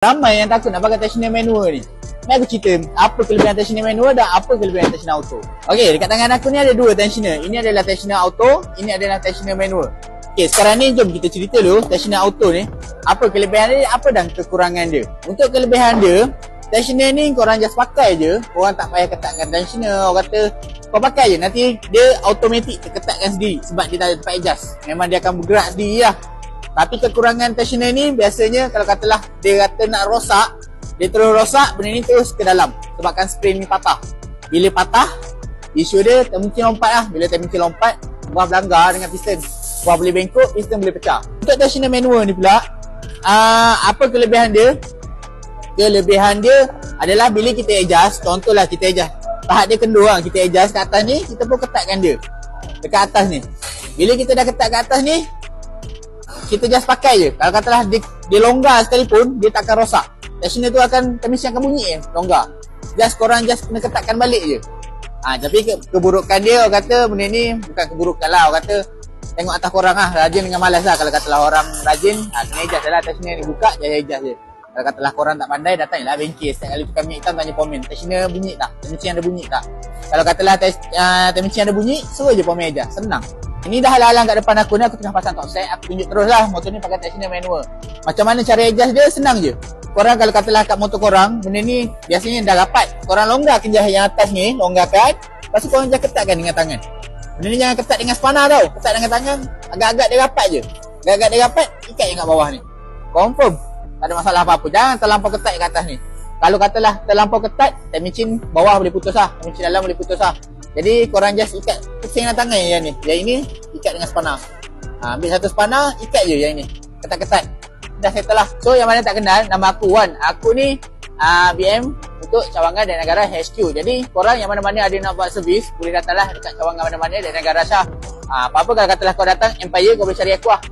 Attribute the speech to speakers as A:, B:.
A: Ramai yang takut nak pakai tensioner manual ni. Ni aku cerita apa kelebihan tensioner manual dan apa kelebihan tensioner auto. Okey, dekat tangan aku ni ada dua tensioner. Ini adalah tensioner auto, ini adalah tensioner manual. Okey, sekarang ni jom kita cerita dulu tensioner auto ni. Apa kelebihan dia, apa dan kekurangan dia. Untuk kelebihan dia, tensioner ni korang just pakai je. Korang tak payah ketatkan tensioner. Orang kata kau pakai je, nanti dia automatik terketatkan sendiri sebab dia tak ada tempat adjust. Memang dia akan bergerak sendiri lah. Tapi kekurangan tensioner ni biasanya kalau katalah dia kata nak rosak, dia terus rosak, benda ni terus ke dalam sebabkan spring ni patah. Bila patah, isu dia termungkin lompat lah. Bila termungkin lompat, buah berlanggar dengan piston. Buah boleh bengkok, piston boleh pecah. Untuk tensioner manual ni pula, apa kelebihan dia? Kelebihan dia adalah bila kita adjust, contohlah kita adjust pahat dia kendur lah, kita adjust kat atas ni, kita pun ketatkan dia dekat atas ni. Bila kita dah ketat kat atas ni, kita just pakai je. Kalau katalah dia longgar sekalipun, dia tak akan rosak. Tensioner tu akan, mesin akan bunyi longgar. Korang kena ketatkan balik je. Tapi keburukan dia, orang kata benda ni bukan keburukan lah. Orang kata tengok atas korang lah, rajin dengan malas lah. Kalau katalah orang rajin, kena adjust lah tensioner ni, buka je adjust je. Kalau katalah korang tak pandai, datanglah bengkel. Setiap kali tukar minyak hitam tanya pomen, tensioner bunyi tak? Mesin ada bunyi tak? Kalau katalah mesin ada bunyi, suruh je pomen adjust, senang. Ini dah halang-halang kat depan aku ni, aku tengah pasang top set. Aku tunjuk terus lah motor ni pakai tensioner manual. Macam mana cara adjust dia? Senang je. Korang kalau katalah kat motor korang, benda ni biasanya dah rapat. Korang longgarkan je yang atas ni, longgarkan. Lepas tu korang jangan ketatkan dengan tangan. Benda ni jangan ketat dengan spanner tau. Ketat dengan tangan, agak-agak dia rapat je. Agak-agak dia rapat, ikat je kat bawah ni. Confirm, tak ada masalah apa-apa. Jangan terlampau ketat kat atas ni. Kalau katalah terlampau ketat, mesin bawah boleh putus lah. Mesin dalam boleh putus lah. Jadi korang just ikat pusing dengan tangan yang ni. Yang ini ikat dengan spanner. Ambil satu spanner, ikat je yang ni. Ketat-ketat. Dah settle lah. So yang mana tak kenal, nama aku Wan. Aku ni BM untuk Cawangan dan Negara HQ. Jadi korang yang mana-mana ada nak buat servis, boleh datanglah dekat Cawangan mana-mana dan Negara Shah. Apa-apa kalau katalah kau datang Empire, kau boleh cari aku lah.